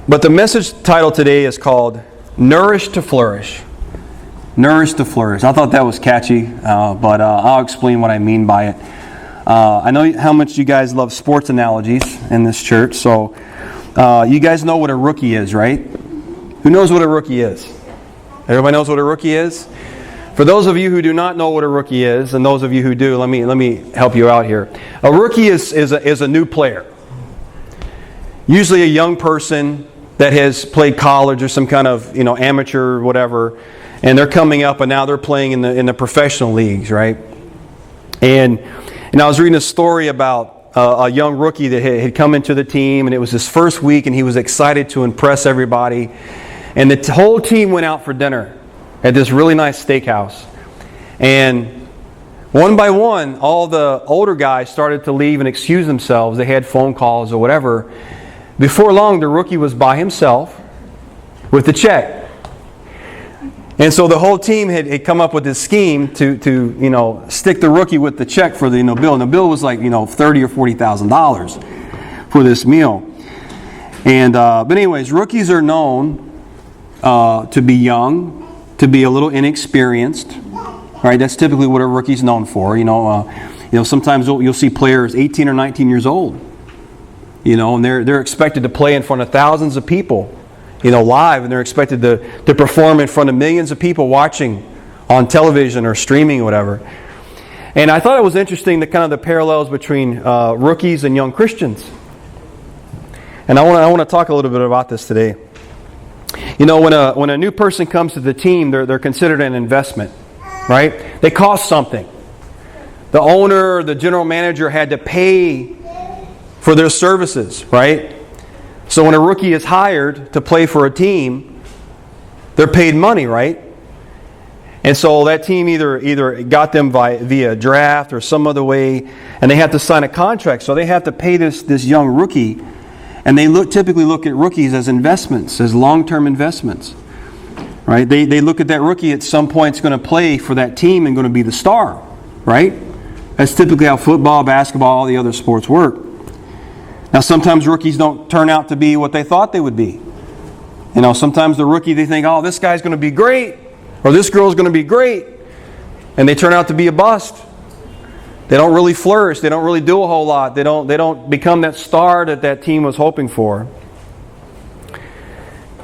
But the message title today is called Nourish to Flourish. Nourish to Flourish. I thought that was catchy, but I'll explain what I mean by it. I know how much you guys love sports analogies in this church, so you guys know what a rookie is, right? Who knows what a rookie is? Everybody knows what a rookie is? For those of you who do not know what a rookie is, and those of you who do, let me help you out here. A rookie is a new player. Usually a young person that has played college or some kind of amateur or whatever, and they're coming up and now they're playing in the professional leagues, right? And I was reading a story about a young rookie that had come into the team, and it was his first week, and he was excited to impress everybody. And the whole team went out for dinner at this really nice steakhouse. And one by one, all the older guys started to leave and excuse themselves. They had phone calls or whatever. Before long, the rookie was by himself with the check. And so the whole team had come up with this scheme to stick the rookie with the check for the bill. And the bill was like $30,000 or $40,000 for this meal. And but anyways, rookies are known to be young, to be a little inexperienced. Right? That's typically what a rookie's known for. Sometimes you'll see players 18 or 19 years old. And they're expected to play in front of thousands of people, live, and they're expected to perform in front of millions of people watching on television or streaming or whatever. And I thought it was interesting the parallels between rookies and young Christians. And I want to talk a little bit about this today. When a new person comes to the team, they're considered an investment, right? They cost something. The owner, the general manager had to pay for their services, right? So when a rookie is hired to play for a team, they're paid money, right? And so that team either got them via draft or some other way, and they have to sign a contract. So they have to pay this young rookie, and they typically look at rookies as investments, as long-term investments, right? They look at that rookie at some point is going to play for that team and going to be the star, right? That's typically how football, basketball, all the other sports work. Now, sometimes rookies don't turn out to be what they thought they would be. Sometimes the rookie, they think, oh, this guy's going to be great, or this girl's going to be great, and they turn out to be a bust. They don't really flourish. They don't really do a whole lot. They don't become that star that team was hoping for.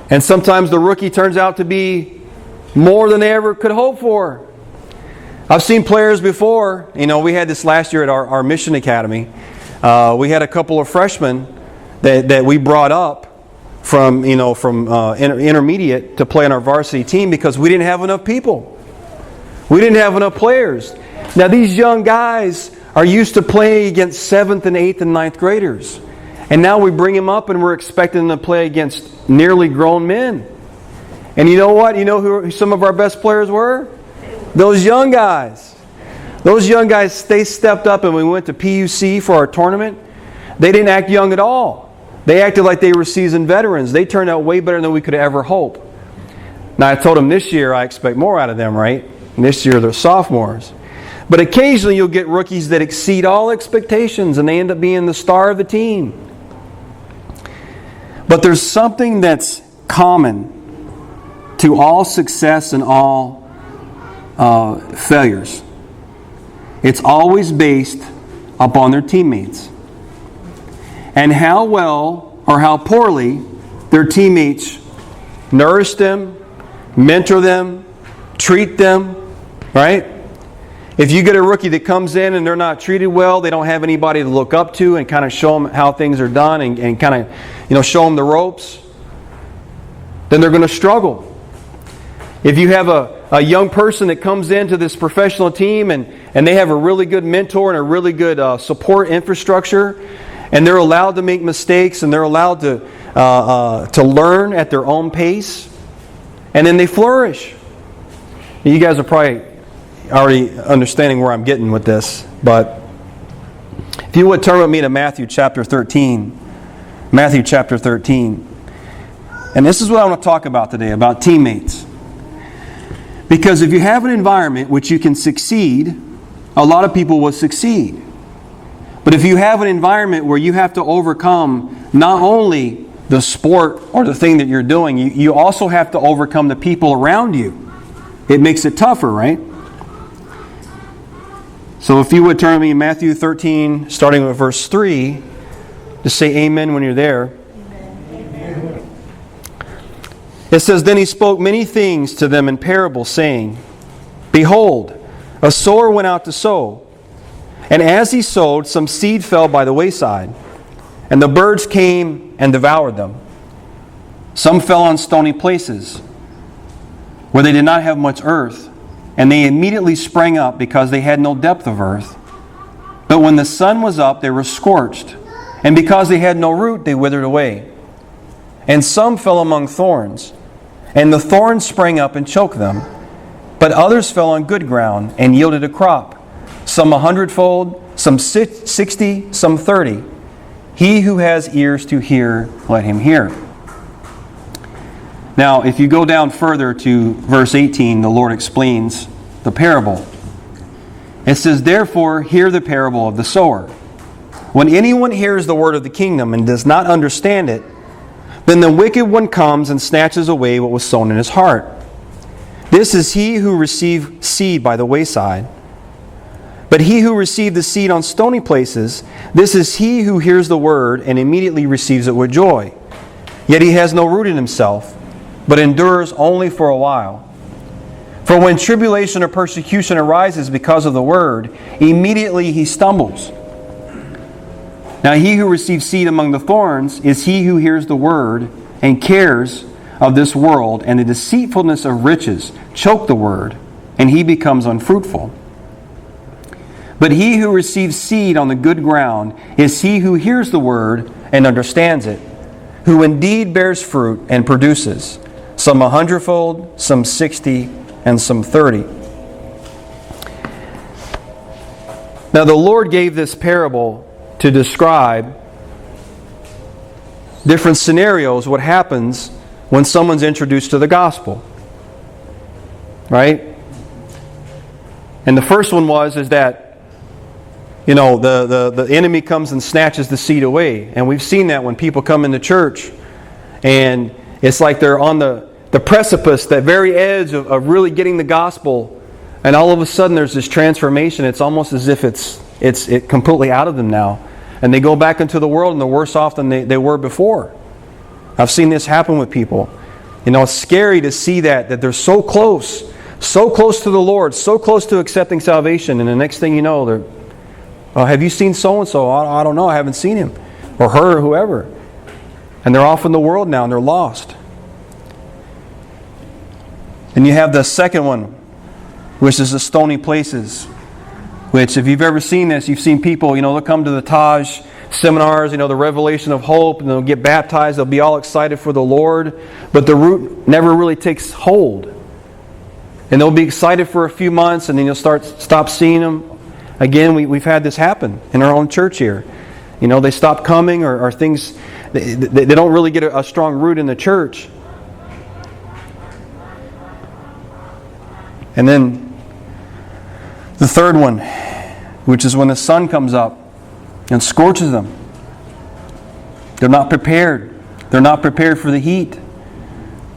And sometimes the rookie turns out to be more than they ever could hope for. I've seen players before. We had this last year at our mission academy. We had a couple of freshmen that we brought up from intermediate to play on our varsity team because we didn't have enough people. We didn't have enough players. Now these young guys are used to playing against 7th and 8th and 9th graders. And now we bring them up and we're expecting them to play against nearly grown men. And you know what? You know who some of our best players were? Those young guys. Those young guys, they stepped up, and we went to PUC for our tournament. They didn't act young at all. They acted like they were seasoned veterans. They turned out way better than we could ever hope. Now, I told them this year I expect more out of them, right? And this year they're sophomores. But occasionally you'll get rookies that exceed all expectations, and they end up being the star of the team. But there's something that's common to all success and all failures. It's always based upon their teammates and how well or how poorly their teammates nourish them, mentor them, treat them, right? If you get a rookie that comes in and they're not treated well, they don't have anybody to look up to and kind of show them how things are done and kind of show them the ropes, then they're going to struggle. If you have a young person that comes into this professional team and they have a really good mentor and a really good support infrastructure, and they're allowed to make mistakes and they're allowed to learn at their own pace, and then they flourish. You guys are probably already understanding where I'm getting with this, but if you would turn with me to Matthew chapter 13. Matthew chapter 13. And this is what I want to talk about today, about teammates. Because if you have an environment which you can succeed, a lot of people will succeed. But if you have an environment where you have to overcome not only the sport or the thing that you're doing, you also have to overcome the people around you. It makes it tougher, right? So if you would turn to me in Matthew 13, starting with verse 3, just say amen when you're there. Amen. It says, Then he spoke many things to them in parables, saying, Behold, a sower went out to sow. And as he sowed, some seed fell by the wayside, and the birds came and devoured them. Some fell on stony places, where they did not have much earth, and they immediately sprang up because they had no depth of earth. But when the sun was up, they were scorched, and because they had no root, they withered away. And some fell among thorns, and the thorns sprang up and choked them. But others fell on good ground and yielded a crop, some 100-fold, some 60, some 30. He who has ears to hear, let him hear. Now, if you go down further to verse 18, the Lord explains the parable. It says, Therefore, hear the parable of the sower. When anyone hears the word of the kingdom and does not understand it, then the wicked one comes and snatches away what was sown in his heart. This is he who received seed by the wayside. But he who received the seed on stony places, this is he who hears the word and immediately receives it with joy. Yet he has no root in himself, but endures only for a while. For when tribulation or persecution arises because of the word, immediately he stumbles. Now he who receives seed among the thorns is he who hears the word and cares of this world, and the deceitfulness of riches choke the word, and he becomes unfruitful. But he who receives seed on the good ground is he who hears the word and understands it, who indeed bears fruit and produces, some 100-fold, some 60, and some 30. Now the Lord gave this parable to describe different scenarios, what happens when someone's introduced to the gospel. Right? And the first one is that the enemy comes and snatches the seed away. And we've seen that when people come into church and it's like they're on the precipice, that very edge of really getting the gospel, and all of a sudden there's this transformation. It's almost as if it's completely out of them now. And they go back into the world and they're worse off than they were before. I've seen this happen with people. It's scary to see that they're so close to the Lord, so close to accepting salvation, and the next thing you know, they're, have you seen so-and-so? I don't know, I haven't seen him, or her, or whoever. And they're off in the world now, and they're lost. And you have the second one, which is the stony places, which if you've ever seen this, you've seen people, they'll come to the Taj seminars, the revelation of hope, and they'll get baptized, they'll be all excited for the Lord, but the root never really takes hold. And they'll be excited for a few months, and then you'll stop seeing them. Again, we've had this happen in our own church here. They stop coming, or things, they don't really get a strong root in the church. And then the third one, which is when the sun comes up and scorches them. They're not prepared. They're not prepared for the heat.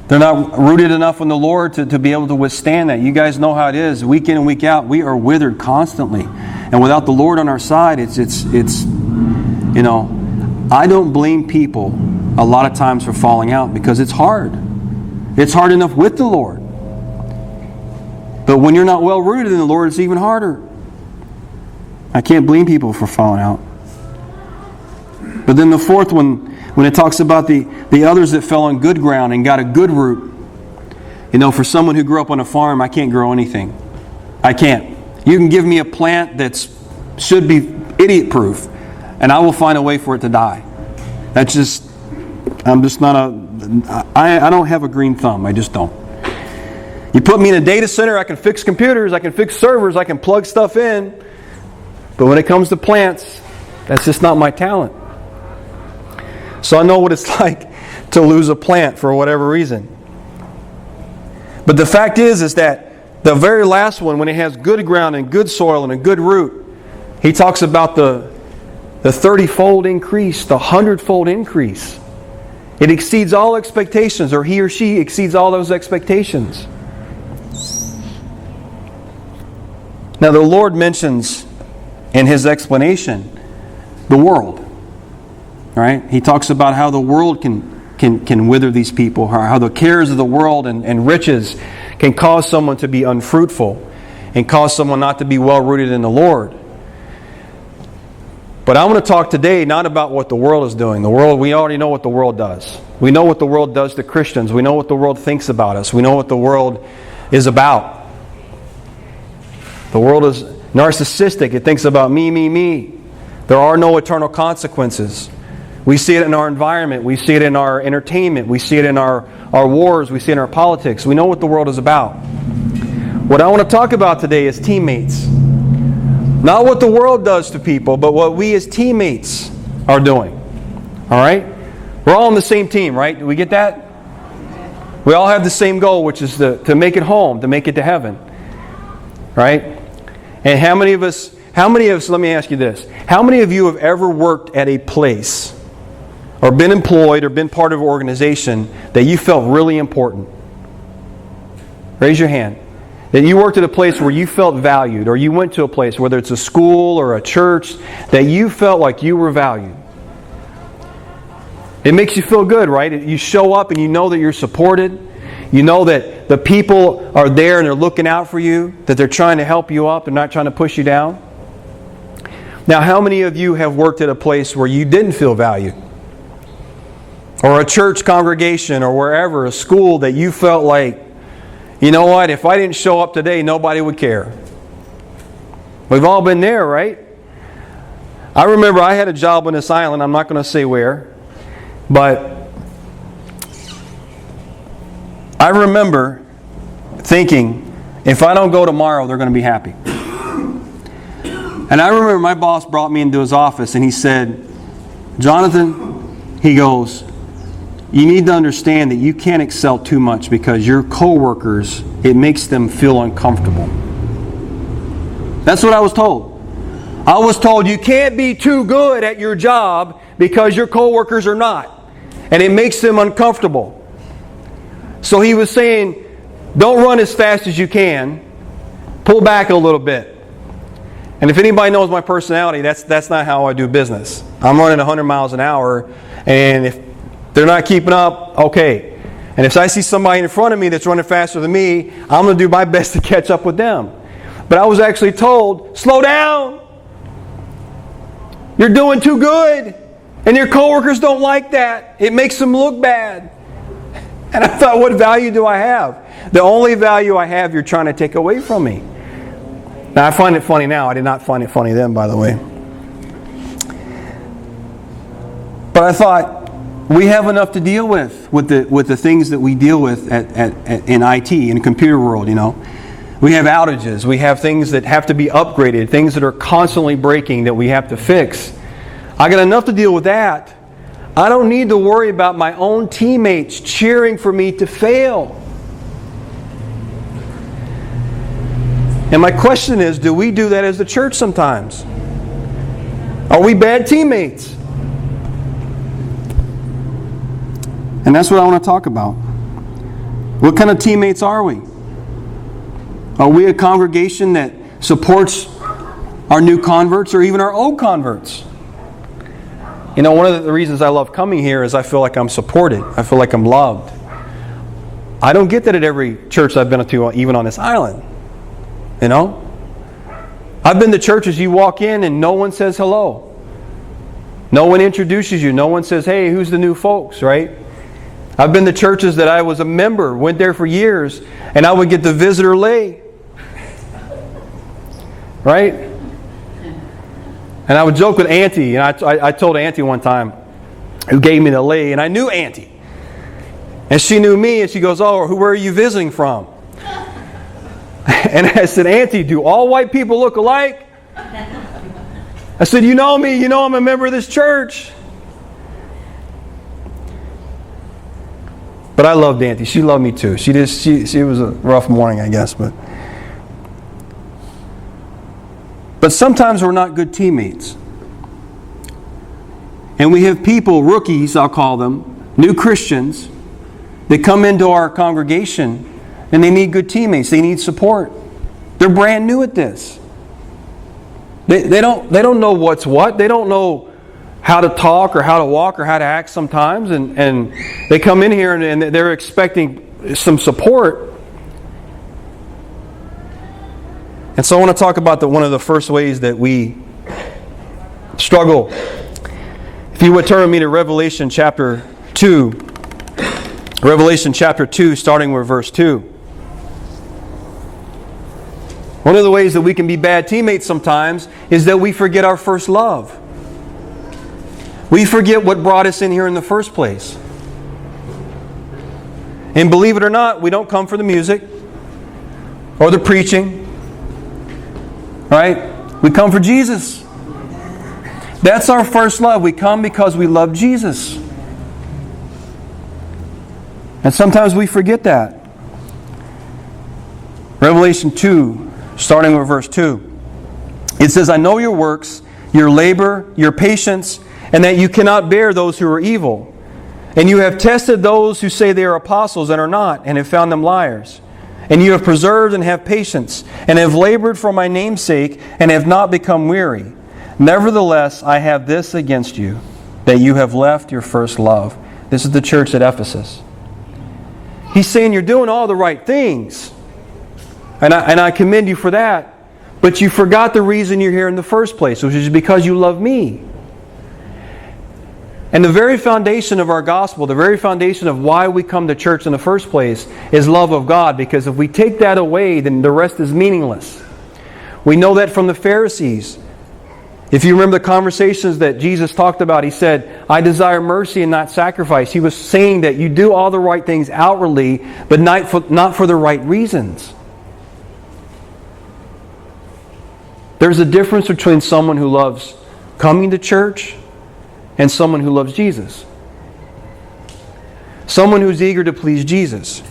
They're not rooted enough in the Lord to be able to withstand that. You guys know how it is. Week in and week out, we are withered constantly. And without the Lord on our side, it's I don't blame people a lot of times for falling out, because it's hard. It's hard enough with the Lord. But when you're not well rooted in the Lord, it's even harder. I can't blame people for falling out. But then the fourth one, when it talks about the others that fell on good ground and got a good root. For someone who grew up on a farm, I can't grow anything. I can't. You can give me a plant that should be idiot-proof, and I will find a way for it to die. I don't have a green thumb. I just don't. You put me in a data center, I can fix computers, I can fix servers, I can plug stuff in. But when it comes to plants, that's just not my talent. So I know what it's like to lose a plant for whatever reason. But the fact is that the very last one, when it has good ground and good soil and a good root, he talks about the 30-fold increase, the 100-fold increase. It exceeds all expectations, or he or she exceeds all those expectations. Now the Lord mentions in His explanation the world. Right? He talks about how the world can wither these people, how the cares of the world and riches can cause someone to be unfruitful and cause someone not to be well rooted in the Lord. But I want to talk today not about what the world is doing. The world, we already know what the world does. We know what the world does to Christians. We know what the world thinks about us. We know what the world is about. The world is narcissistic. It thinks about me, me, me. There are no eternal consequences. We see it in our environment. We see it in our entertainment. We see it in our wars. We see it in our politics. We know what the world is about. What I want to talk about today is teammates. Not what the world does to people, but what we as teammates are doing. All right? We're all on the same team, right? Do we get that? We all have the same goal, which is to make it home, to make it to heaven. Right? And how many of us, let me ask you this. How many of you have ever worked at a place or been employed or been part of an organization that you felt really important? Raise your hand. That you worked at a place where you felt valued, or you went to a place, whether it's a school or a church, that you felt like you were valued. It makes you feel good, right? You show up and you know that you're supported. You know that the people are there and they're looking out for you, that they're trying to help you up and not trying to push you down. Now, how many of you have worked at a place where you didn't feel valued? Or a church congregation or wherever, a school that you felt like, you know what, if I didn't show up today, nobody would care. We've all been there, right? I remember I had a job on this island, I'm not going to say where, but I remember thinking, if I don't go tomorrow, they're going to be happy. And I remember my boss brought me into his office and he said, Jonathan, he goes, you need to understand that you can't excel too much because your coworkers, it makes them feel uncomfortable. That's what I was told. I was told you can't be too good at your job because your coworkers are not. And it makes them uncomfortable. So he was saying, don't run as fast as you can. Pull back a little bit. And if anybody knows my personality, that's not how I do business. I'm running 100 miles an hour, and if they're not keeping up, okay. And if I see somebody in front of me that's running faster than me, I'm going to do my best to catch up with them. But I was actually told, slow down. You're doing too good. And your coworkers don't like that. It makes them look bad. And I thought, what value do I have? The only value I have, you're trying to take away from me. Now, I find it funny now. I did not find it funny then, by the way. But I thought, we have enough to deal with the things that we deal with in IT, in the computer world, you know. We have outages. We have things that have to be upgraded, things that are constantly breaking that we have to fix. I got enough to deal with that. I don't need to worry about my own teammates cheering for me to fail. And my question is, do we do that as the church sometimes? Are we bad teammates? And that's what I want to talk about. What kind of teammates are we? Are we a congregation that supports our new converts or even our old converts? You know, one of the reasons I love coming here is I feel like I'm supported. I feel like I'm loved. I don't get that at every church I've been to, even on this island. You know? I've been to churches you walk in and no one says hello. No one introduces you. No one says, hey, who's the new folks, right? I've been to churches that I was a member, went there for years, and I would get the visitor lay. Right? And I would joke with Auntie, and I told Auntie one time, who gave me the lay, and I knew Auntie. And she knew me, and she goes, oh, where are you visiting from? And I said, Auntie, do all white people look alike? I said, you know me, you know I'm a member of this church. But I loved Auntie. She loved me too. She was a rough morning, I guess. But sometimes we're not good teammates. And we have people, rookies, I'll call them, new Christians that come into our congregation and they need good teammates. They need support. They're brand new at this. They don't know what's what. They don't know how to talk or how to walk or how to act sometimes. And they come in here and they're expecting some support. And so I want to talk about one of the first ways that we struggle. If you would turn with me to Revelation chapter 2. Revelation chapter 2, starting with verse 2. One of the ways that we can be bad teammates sometimes is that we forget our first love. We forget what brought us in here in the first place. And believe it or not, we don't come for the music or the preaching. Right? We come for Jesus. That's our first love. We come because we love Jesus. And sometimes we forget that. Revelation 2, starting with verse 2. It says, I know your works, your labor, your patience, and that you cannot bear those who are evil. And you have tested those who say they are apostles and are not, and have found them liars. And you have preserved and have patience, and have labored for my name's sake, and have not become weary. Nevertheless, I have this against you, that you have left your first love. This is the church at Ephesus. He's saying you're doing all the right things. And I commend you for that. But you forgot the reason you're here in the first place, which is because you love me. And the very foundation of our gospel, the very foundation of why we come to church in the first place is love of God. Because if we take that away, then the rest is meaningless. We know that from the Pharisees. If you remember the conversations that Jesus talked about, He said, I desire mercy and not sacrifice. He was saying that you do all the right things outwardly, but not for the right reasons. There's a difference between someone who loves coming to church and someone who loves Jesus. Someone who's eager to please Jesus.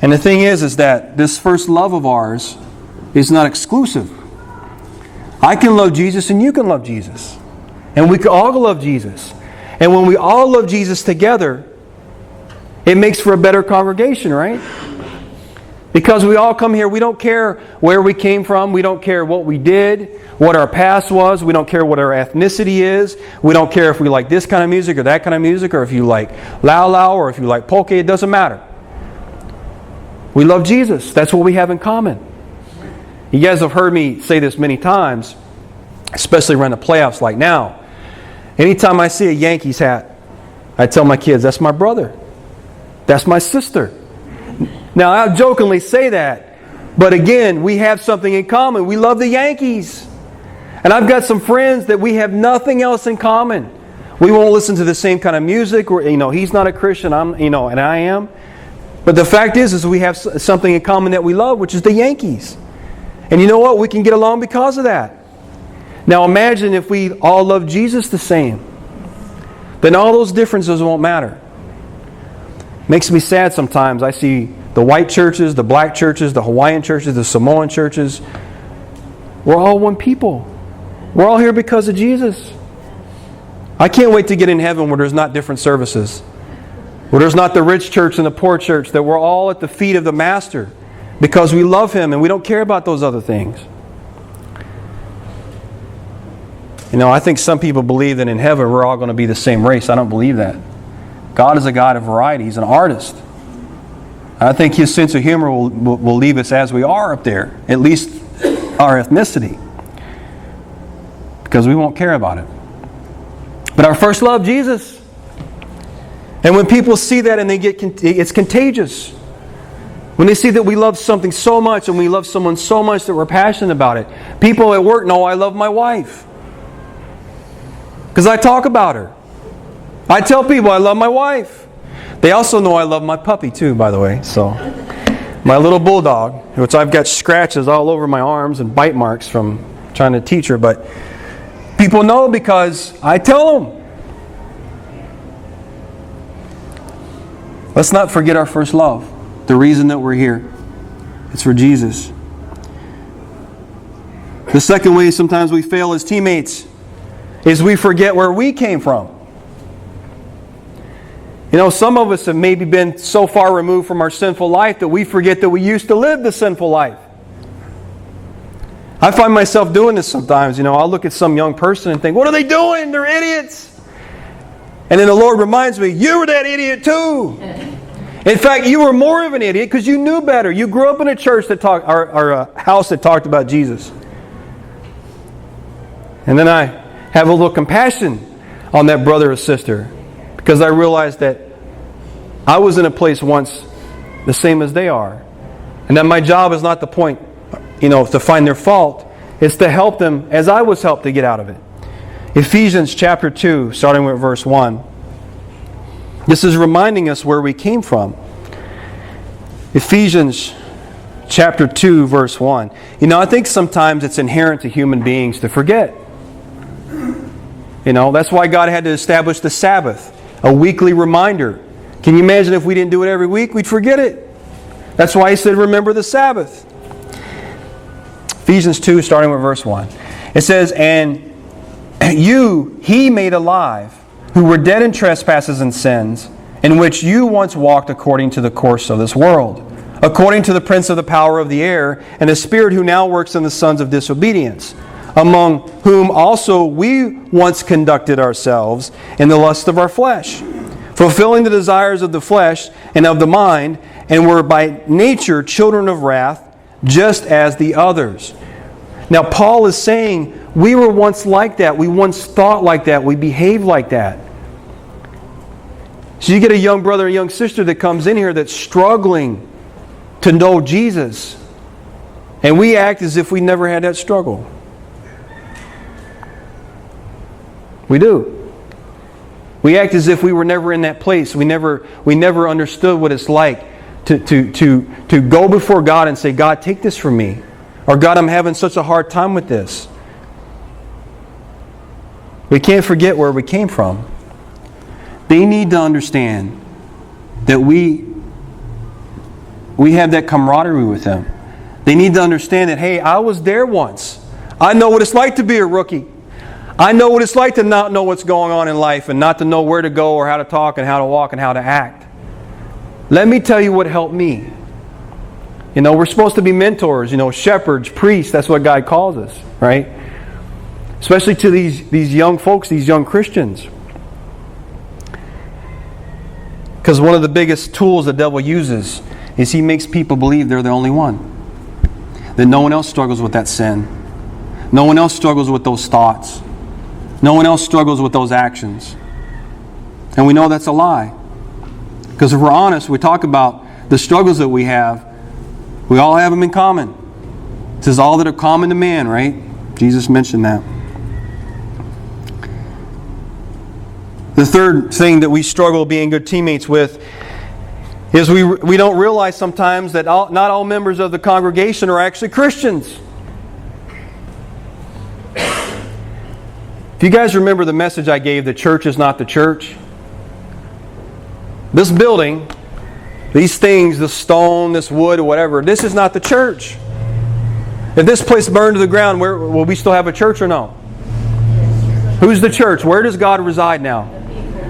And the thing is that this first love of ours is not exclusive. I can love Jesus and you can love Jesus. And we can all love Jesus. And when we all love Jesus together, it makes for a better congregation, right? Because we all come here, we don't care where we came from, we don't care what we did, what our past was, we don't care what our ethnicity is, we don't care if we like this kind of music or that kind of music, or if you like Lao Lao or if you like Polka, it doesn't matter. We love Jesus. That's what we have in common. You guys have heard me say this many times, especially around the playoffs like now. Anytime I see a Yankees hat, I tell my kids, that's my brother. That's my sister. Now, I'll jokingly say that, but again, we have something in common. We love the Yankees. And I've got some friends that we have nothing else in common. We won't listen to the same kind of music, or he's not a Christian, and I am. But the fact is we have something in common that we love, which is the Yankees. And you know what? We can get along because of that. Now imagine if we all love Jesus the same. Then all those differences won't matter. Makes me sad sometimes. I see the white churches, the black churches, the Hawaiian churches, the Samoan churches. We're all one people. We're all here because of Jesus. I can't wait to get in heaven where there's not different services. Where there's not the rich church and the poor church. That we're all at the feet of the Master. Because we love Him and we don't care about those other things. I think some people believe that in heaven we're all going to be the same race. I don't believe that. God is a God of variety. He's an artist. I think His sense of humor will leave us as we are up there. At least our ethnicity. Because we won't care about it. But our first love, Jesus. And when people see that and it's contagious. When they see that we love something so much and we love someone so much that we're passionate about it. People at work know I love my wife. Because I talk about her. I tell people I love my wife. They also know I love my puppy too, by the way. So, my little bulldog, which I've got scratches all over my arms and bite marks from trying to teach her. But people know because I tell them. Let's not forget our first love. The reason that we're here. It's for Jesus. The second way sometimes we fail as teammates is we forget where we came from. You know, some of us have maybe been so far removed from our sinful life that we forget that we used to live the sinful life. I find myself doing this sometimes. You know, I'll look at some young person and think, what are they doing? They're idiots. And then the Lord reminds me, you were that idiot too. In fact, you were more of an idiot because you knew better. You grew up in a church that talked, or a house that talked about Jesus. And then I have a little compassion on that brother or sister because I realized that I was in a place once the same as they are. And that my job is not to point, to find their fault. It's to help them as I was helped to get out of it. Ephesians chapter 2, starting with verse 1. This is reminding us where we came from. Ephesians chapter 2, verse 1. I think sometimes it's inherent to human beings to forget. That's why God had to establish the Sabbath, a weekly reminder. Can you imagine if we didn't do it every week? We'd forget it. That's why He said, remember the Sabbath. Ephesians 2, starting with verse 1. It says, and you He made alive, who were dead in trespasses and sins, in which you once walked according to the course of this world, according to the prince of the power of the air, and the spirit who now works in the sons of disobedience, among whom also we once conducted ourselves in the lust of our flesh, fulfilling the desires of the flesh and of the mind, and were by nature children of wrath, just as the others. Now Paul is saying, we were once like that. We once thought like that. We behaved like that. So you get a young brother or young sister that comes in here that's struggling to know Jesus. And we act as if we never had that struggle. We do. We act as if we were never in that place. We never understood what it's like to go before God and say, God, take this from me. Or God, I'm having such a hard time with this. We can't forget where we came from. They need to understand that we have that camaraderie with them. They need to understand that, hey, I was there once. I know what it's like to be a rookie. I know what it's like to not know what's going on in life and not to know where to go or how to talk and how to walk and how to act. Let me tell you what helped me. We're supposed to be mentors, shepherds, priests. That's what God calls us, right? Especially to these young folks, these young Christians. Because one of the biggest tools the devil uses is he makes people believe they're the only one. That no one else struggles with that sin. No one else struggles with those thoughts. No one else struggles with those actions. And we know that's a lie. Because if we're honest, we talk about the struggles that we have. We all have them in common. It says all that are common to man, right? Jesus mentioned that. The third thing that we struggle being good teammates with is we don't realize sometimes that not all members of the congregation are actually Christians. If you guys remember the message I gave, the church is not the church. This building, these things, the stone, this wood, or whatever, this is not the church. If this place burned to the ground, will we still have a church or no? Who's the church? Where does God reside now?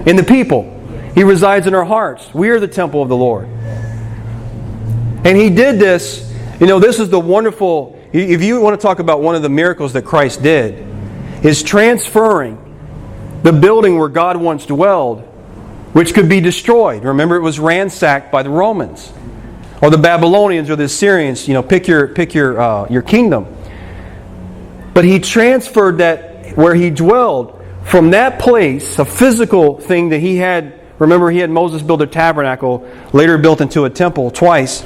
In the people. He resides in our hearts. We are the temple of the Lord. And He did this. This is the wonderful, if you want to talk about one of the miracles that Christ did, is transferring the building where God once dwelled, which could be destroyed. Remember, it was ransacked by the Romans or the Babylonians or the Assyrians. Pick your kingdom. But He transferred that where He dwelled from that place, a physical thing that He had. Remember, He had Moses build a tabernacle, later built into a temple twice.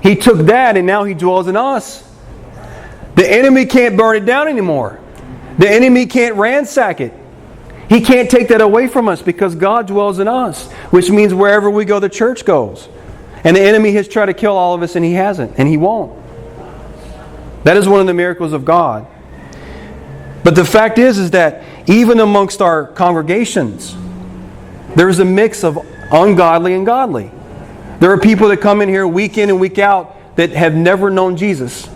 He took that and now He dwells in us. The enemy can't burn it down anymore. The enemy can't ransack it. He can't take that away from us because God dwells in us, which means wherever we go, the church goes. And the enemy has tried to kill all of us and he hasn't, and he won't. That is one of the miracles of God. But the fact is that even amongst our congregations, there is a mix of ungodly and godly. There are people that come in here week in and week out that have never known Jesus.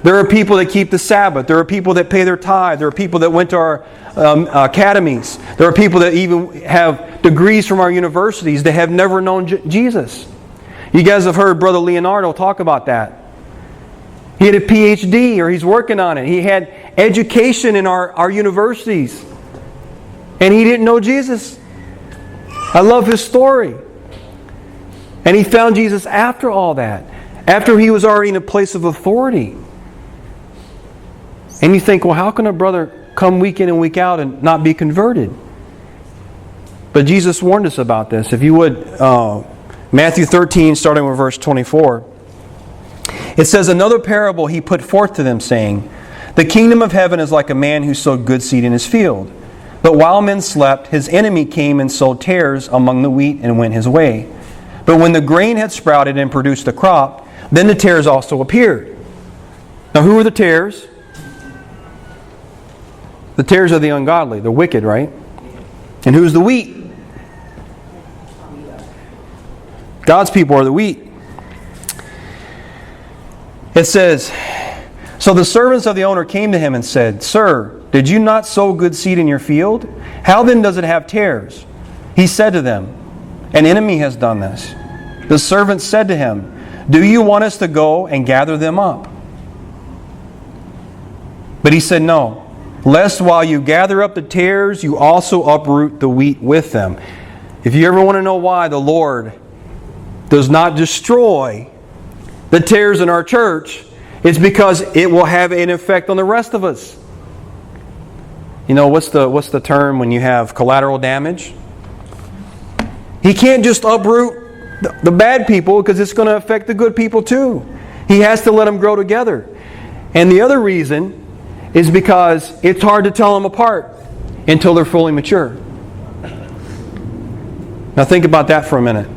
There are people that keep the Sabbath. There are people that pay their tithe. There are people that went to our academies. There are people that even have degrees from our universities that have never known Jesus. You guys have heard Brother Leonardo talk about that. He had a PhD, or he's working on it. He had education in our universities. And he didn't know Jesus. I love his story. And he found Jesus after all that. After he was already in a place of authority. And you think, well, how can a brother come week in and week out and not be converted? But Jesus warned us about this. If you would, Matthew 13, starting with verse 24. It says, another parable he put forth to them, saying, the kingdom of heaven is like a man who sowed good seed in his field. But while men slept, his enemy came and sowed tares among the wheat and went his way. But when the grain had sprouted and produced a crop, then the tares also appeared. Now who are the tares? The tares are the ungodly, the wicked, right? And who's the wheat? God's people are the wheat. It says, so the servants of the owner came to him and said, Sir, did you not sow good seed in your field? How then does it have tares? He said to them, an enemy has done this. The servants said to him, do you want us to go and gather them up? But he said, no, lest while you gather up the tares, you also uproot the wheat with them. If you ever want to know why the Lord does not destroy the tares in our church, it's because it will have an effect on the rest of us. You know, what's the term when you have collateral damage? He can't just uproot the bad people because it's going to affect the good people too. He has to let them grow together. And the other reason is because it's hard to tell them apart until they're fully mature. Now think about that for a minute.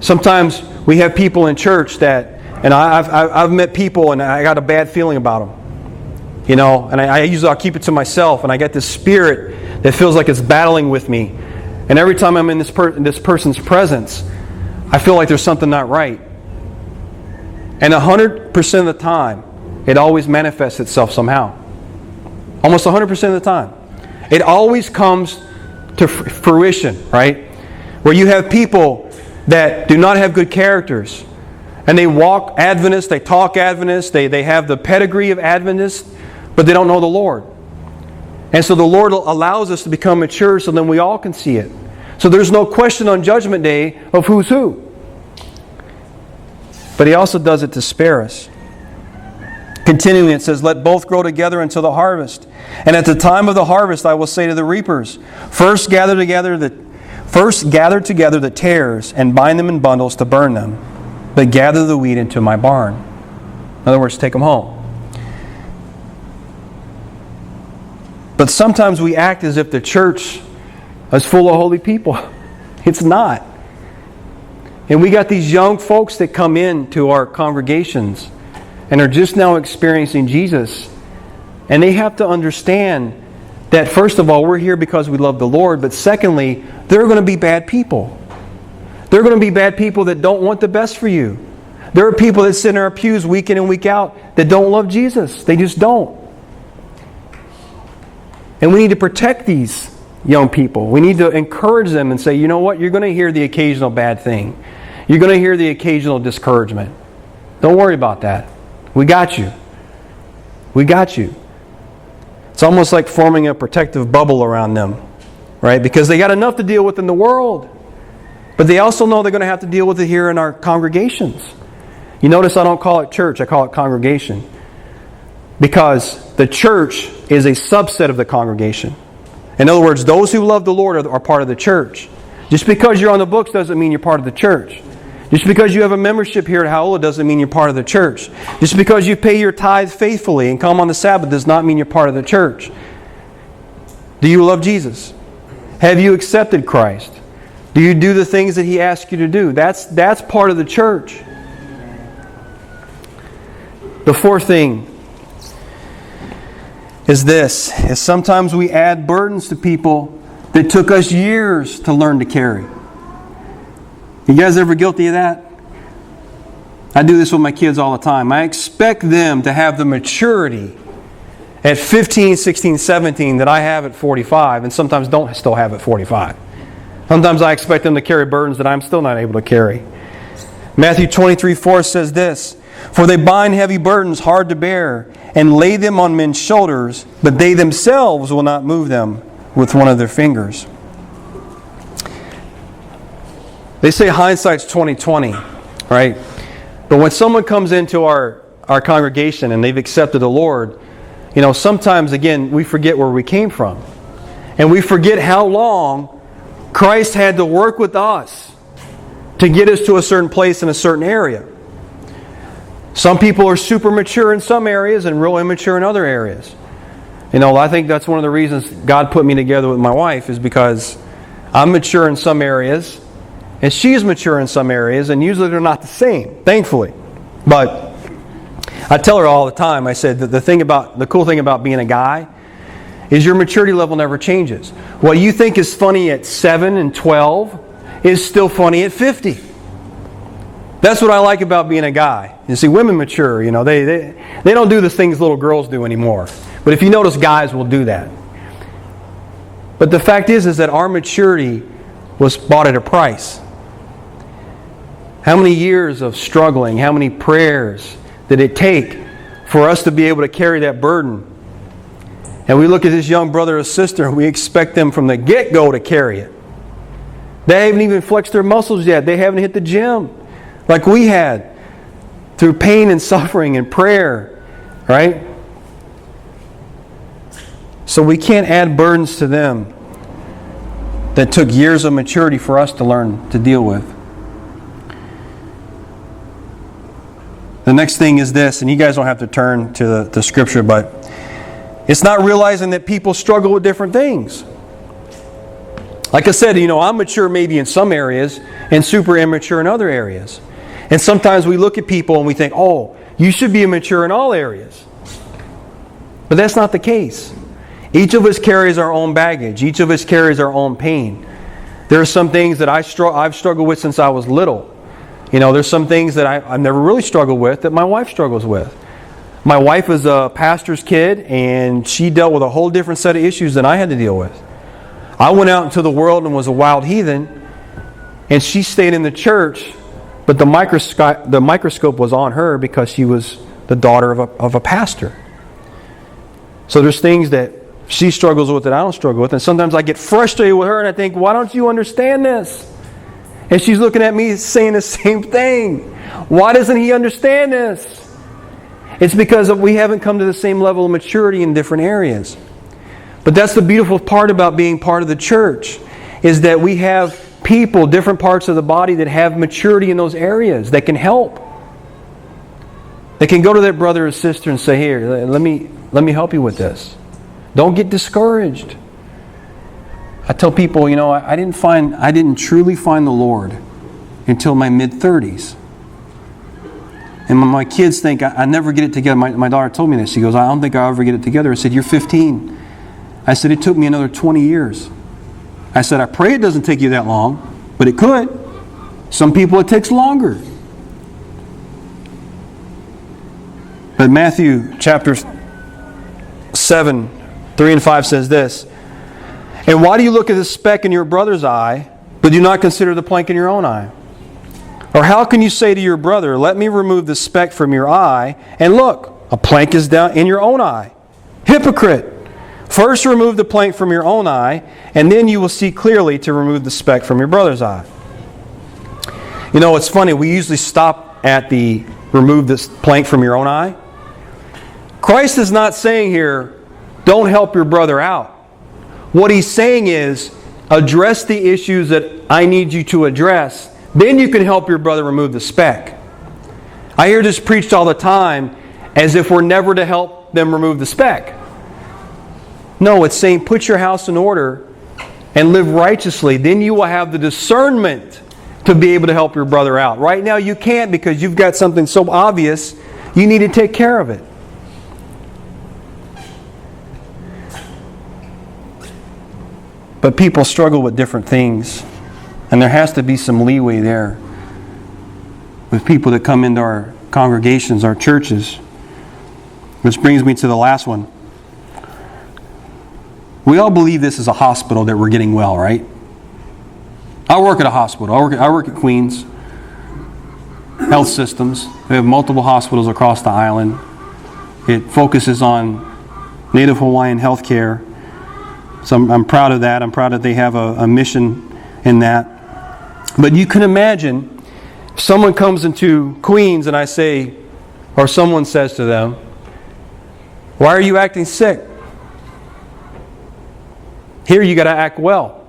Sometimes we have people in church that, and I've met people and I got a bad feeling about them. You know, and I'll keep it to myself, and I get this spirit that feels like it's battling with me. And every time I'm in this person's presence, I feel like there's something not right. And 100% of the time, it always manifests itself somehow. Almost 100% of the time. It always comes to fruition, right? Where you have people that do not have good characters. And they walk Adventist, they talk Adventist, they have the pedigree of Adventist, but they don't know the Lord. And so the Lord allows us to become mature so then we all can see it. So there's no question on Judgment Day of who's who. But He also does it to spare us. Continuing, it says, let both grow together until the harvest. And at the time of the harvest I will say to the reapers, First gather together the tares and bind them in bundles to burn them, but gather the wheat into my barn. In other words, take them home. But sometimes we act as if the church is full of holy people. It's not. And we got these young folks that come into our congregations and are just now experiencing Jesus. And they have to understand that, first of all, we're here because we love the Lord. But secondly, they're going to be bad people. They're going to be bad people that don't want the best for you. There are people that sit in our pews week in and week out that don't love Jesus. They just don't. And we need to protect these young people. We need to encourage them and say, you know what? You're going to hear the occasional bad thing. You're going to hear the occasional discouragement. Don't worry about that. We got you. We got you. It's almost like forming a protective bubble around them, right? Because they got enough to deal with in the world. But they also know they're going to have to deal with it here in our congregations. You notice I don't call it church, I call it congregation. Because the church is a subset of the congregation. In other words, those who love the Lord are part of the church. Just because you're on the books doesn't mean you're part of the church. Just because you have a membership here at Howella doesn't mean you're part of the church. Just because you pay your tithe faithfully and come on the Sabbath does not mean you're part of the church. Do you love Jesus? Have you accepted Christ? Do you do the things that He asks you to do? That's part of the church. The fourth thing is this, is sometimes we add burdens to people that took us years to learn to carry. You guys ever guilty of that? I do this with my kids all the time. I expect them to have the maturity at 15, 16, 17 that I have at 45, and sometimes don't still have at 45. Sometimes I expect them to carry burdens that I'm still not able to carry. Matthew 23:4 says this, "For they bind heavy burdens hard to bear, and lay them on men's shoulders, but they themselves will not move them with one of their fingers." They say hindsight's 20/20, right? But when someone comes into our congregation and they've accepted the Lord, sometimes, again, we forget where we came from. And we forget how long Christ had to work with us to get us to a certain place in a certain area. Some people are super mature in some areas and real immature in other areas. I think that's one of the reasons God put me together with my wife, is because I'm mature in some areas and she's mature in some areas, and usually they're not the same, thankfully. But I tell her all the time, I said that the cool thing about being a guy is your maturity level never changes. What you think is funny at 7 and 12 is still funny at 50. That's what I like about being a guy. You see, women mature, they don't do the things little girls do anymore. But if you notice, guys will do that. But the fact is that our maturity was bought at a price. How many years of struggling, how many prayers did it take for us to be able to carry that burden? And we look at this young brother or sister and we expect them from the get-go to carry it. They haven't even flexed their muscles yet. They haven't hit the gym like we had, through pain and suffering and prayer, right? So we can't add burdens to them that took years of maturity for us to learn to deal with. The next thing is this, and you guys don't have to turn to the scripture, but it's not realizing that people struggle with different things. Like I said, I'm mature maybe in some areas and super immature in other areas. And sometimes we look at people and we think, oh, you should be mature in all areas. But that's not the case. Each of us carries our own baggage. Each of us carries our own pain. There are some things that I've struggled with since I was little. There's some things that I've never really struggled with that my wife struggles with. My wife is a pastor's kid, and she dealt with a whole different set of issues than I had to deal with. I went out into the world and was a wild heathen, and she stayed in the church, but the microscope was on her because she was the daughter of a pastor. So there's things that she struggles with that I don't struggle with, and sometimes I get frustrated with her and I think, why don't you understand this? And she's looking at me saying the same thing. Why doesn't he understand this? It's because we haven't come to the same level of maturity in different areas. But that's the beautiful part about being part of the church, is that we have people, different parts of the body that have maturity in those areas that can help. They can go to their brother or sister and say, here, let me help you with this. Don't get discouraged. I tell people, I didn't truly find the Lord until my mid-30s. And my kids think I never get it together. My daughter told me this. She goes, I don't think I'll ever get it together. I said, you're 15. I said, it took me another 20 years. I said, I pray it doesn't take you that long, but it could. Some people it takes longer. But Matthew chapter 7, 3 and 5 says this, and why do you look at the speck in your brother's eye, but do not consider the plank in your own eye? Or how can you say to your brother, let me remove the speck from your eye, and look, a plank is down in your own eye? Hypocrite! First remove the plank from your own eye, and then you will see clearly to remove the speck from your brother's eye. It's funny, we usually stop at the remove this plank from your own eye. Christ is not saying here, don't help your brother out. What he's saying is, address the issues that I need you to address. Then you can help your brother remove the speck. I hear this preached all the time as if we're never to help them remove the speck. No, it's saying put your house in order and live righteously. Then you will have the discernment to be able to help your brother out. Right now you can't because you've got something so obvious you need to take care of it. But people struggle with different things, and there has to be some leeway there. with people that come into our congregations, our churches. Which brings me to the last one. We all believe this is a hospital that we're getting well, right? I work at a hospital. I work at Queens Health Systems. We have multiple hospitals across the island. It focuses on Native Hawaiian health care. So I'm proud of that. I'm proud that they have a mission in that. But you can imagine if someone comes into Queens and I say, or someone says to them, "Why are you acting sick? Here you got to act well."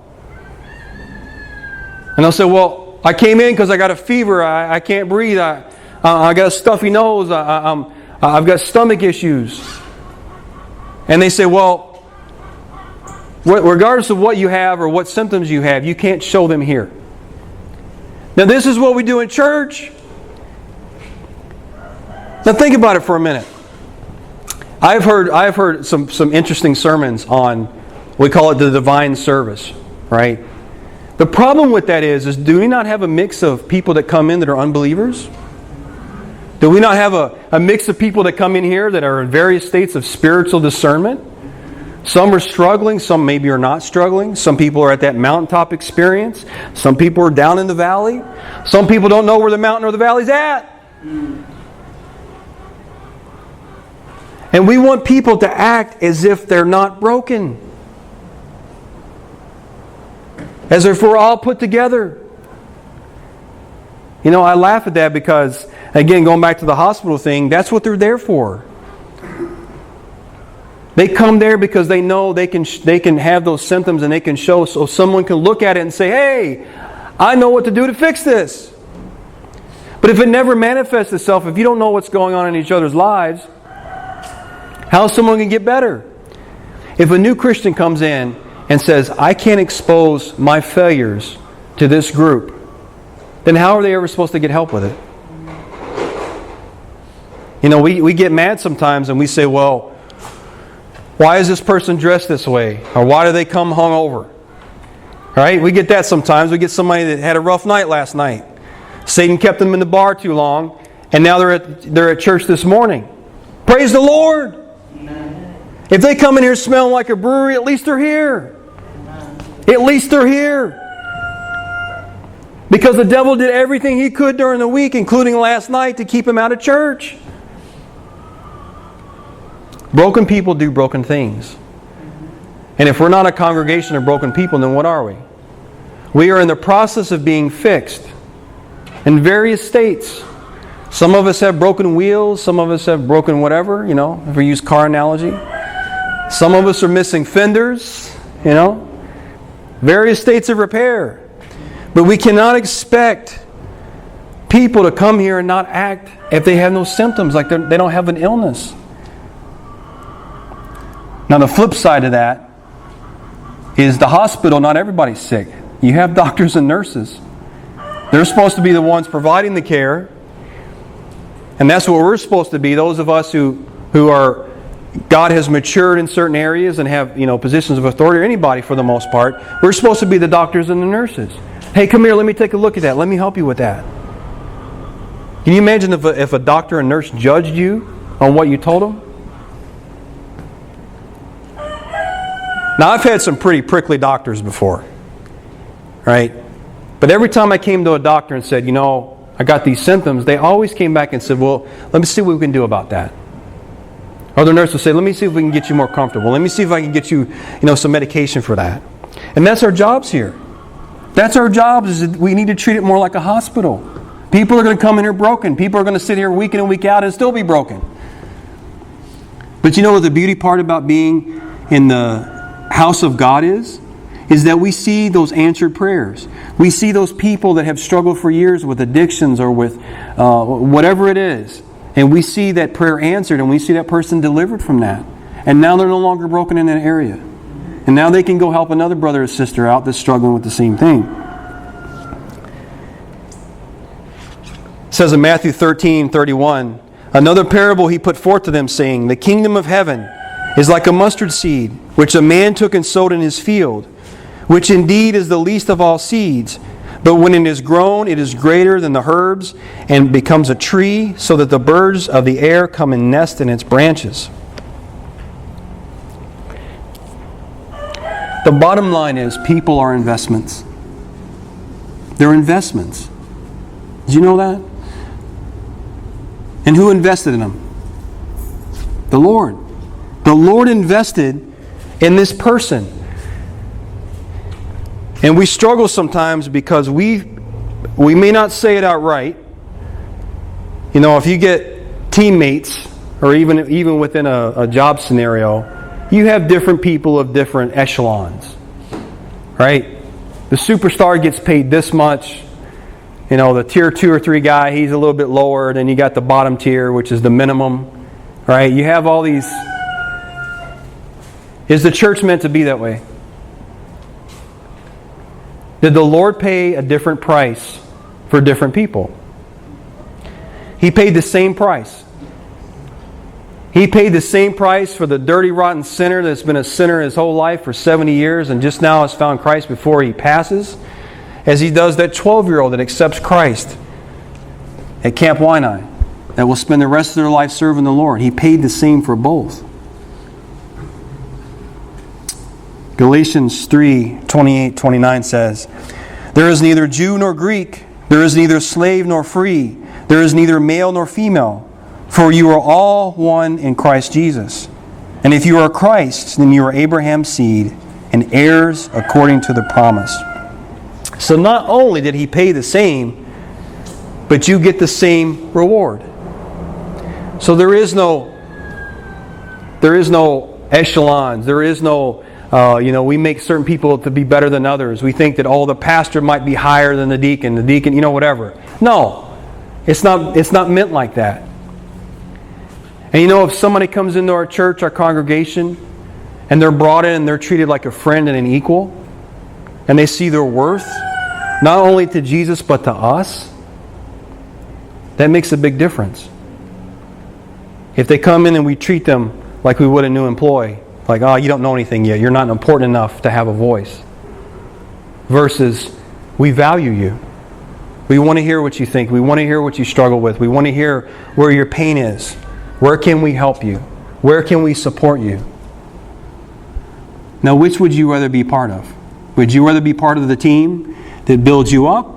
And they'll say, "Well, I came in because I got a fever. I can't breathe. I got a stuffy nose. I've got stomach issues." And they say, "Well, regardless of what you have or what symptoms you have, you can't show them here." Now, this is what we do in church. Now, think about it for a minute. I've heard some interesting sermons on, we call it the divine service, right? The problem with that is do we not have a mix of people that come in that are unbelievers? Do we not have a mix of people that come in here that are in various states of spiritual discernment? Some are struggling, some maybe are not struggling. Some people are at that mountaintop experience. Some people are down in the valley. Some people don't know where the mountain or the valley's at. And we want people to act as if they're not broken. As if we're all put together. You know, I laugh at that because, again, going back to the hospital thing, that's what they're there for. They come there because they know they can have those symptoms and they can show, so someone can look at it and say, "Hey, I know what to do to fix this." But if it never manifests itself, if you don't know what's going on in each other's lives, how someone can get better? If a new Christian comes in and says, "I can't expose my failures to this group," then how are they ever supposed to get help with it? You know, we get mad sometimes and we say, "Well, why is this person dressed this way?" Or "Why do they come hungover?" Right? We get that sometimes. We get somebody that had a rough night last night. Satan kept them in the bar too long, and now they're at church this morning. Praise the Lord! If they come in here smelling like a brewery, at least they're here. At least they're here. Because the devil did everything he could during the week, including last night, to keep him out of church. Broken people do broken things. And if we're not a congregation of broken people, then what are we? We are in the process of being fixed in various states. Some of us have broken wheels. Some of us have broken whatever, you know, if we use car analogy. Some of us are missing fenders, you know. Various states of repair. But we cannot expect people to come here and not act if they have no symptoms, like they don't have an illness. Now the flip side of that is the hospital, not everybody's sick. You have doctors and nurses. They're supposed to be the ones providing the care. And that's what we're supposed to be. Those of us who are, God has matured in certain areas and have, you know, positions of authority, or anybody for the most part, we're supposed to be the doctors and the nurses. "Hey, come here, let me take a look at that. Let me help you with that." Can you imagine if a doctor and nurse judged you on what you told them? Now, I've had some pretty prickly doctors before, right? But every time I came to a doctor and said, "You know, I got these symptoms," they always came back and said, "Well, let me see what we can do about that." Or the nurse would say, "Let me see if we can get you more comfortable. Let me see if I can get you, some medication for that." And that's our jobs here. That's our jobs. Is that we need to treat it more like a hospital. People are going to come in here broken. People are going to sit here week in and week out and still be broken. But you know what the beauty part about being in the house of God is that we see those answered prayers. We see those people that have struggled for years with addictions or with whatever it is. And we see that prayer answered, and we see that person delivered from that. And now they're no longer broken in that area. And now they can go help another brother or sister out that's struggling with the same thing. It says in Matthew 13:31, "Another parable he put forth to them, saying, The kingdom of heaven is like a mustard seed, which a man took and sowed in his field, which indeed is the least of all seeds. But when it is grown, it is greater than the herbs and becomes a tree, so that the birds of the air come and nest in its branches. The bottom line is people are investments. They're investments. Did you know that? And who invested in them? The Lord. The Lord invested in this person. And we struggle sometimes because we may not say it outright. You know, if you get teammates, or even within a job scenario, you have different people of different echelons. Right? The superstar gets paid this much. You know, the tier 2 or 3 guy, he's a little bit lower. Then you got the bottom tier, which is the minimum. Right? You have all these. Is the church meant to be that way? Did the Lord pay a different price for different people? He paid the same price. He paid the same price for the dirty, rotten sinner that's been a sinner his whole life for 70 years and just now has found Christ before he passes, as he does that 12-year-old that accepts Christ at Camp Waianae, that will spend the rest of their life serving the Lord. He paid the same for both. Galatians 3:28-29 says, "There is neither Jew nor Greek, there is neither slave nor free, there is neither male nor female, for you are all one in Christ Jesus. And if you are Christ, then you are Abraham's seed and heirs according to the promise." So not only did He pay the same, but you get the same reward. So there is no echelons. There is no, we make certain people to be better than others. We think that, the pastor might be higher than the deacon, whatever. No, it's not meant like that. And if somebody comes into our church, our congregation, and they're brought in and they're treated like a friend and an equal, and they see their worth, not only to Jesus but to us, that makes a big difference. If they come in and we treat them like we would a new employee, like, you don't know anything yet, you're not important enough to have a voice, versus, we value you. We want to hear what you think. We want to hear what you struggle with. We want to hear where your pain is. Where can we help you? Where can we support you? Now, which would you rather be part of? Would you rather be part of the team that builds you up,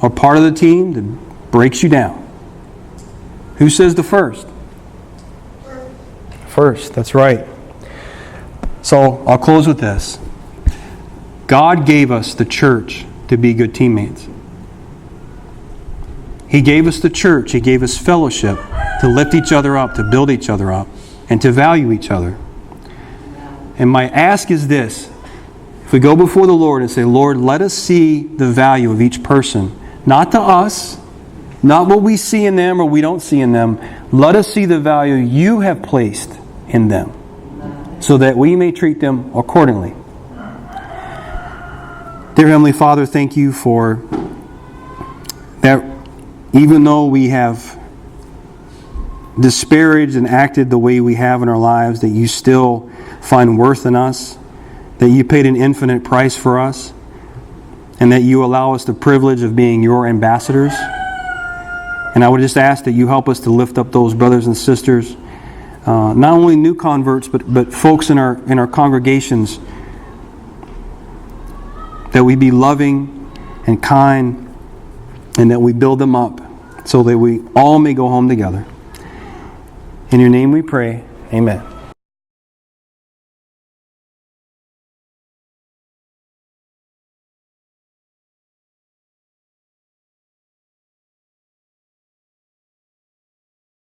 or part of the team that breaks you down? Who says the first? First, that's right. So, I'll close with this. God gave us the church to be good teammates. He gave us the church. He gave us fellowship to lift each other up, to build each other up, and to value each other. And my ask is this. If we go before the Lord and say, Lord, let us see the value of each person. Not to us, not what we see in them or we don't see in them. Let us see the value you have placed in them, so that we may treat them accordingly. Dear Heavenly Father, thank you for that. Even though we have disparaged and acted the way we have in our lives, that you still find worth in us, that you paid an infinite price for us, and that you allow us the privilege of being your ambassadors. And I would just ask that you help us to lift up those brothers and sisters, not only new converts, but folks in our congregations, that we be loving and kind, and that we build them up so that we all may go home together. In your name we pray. Amen.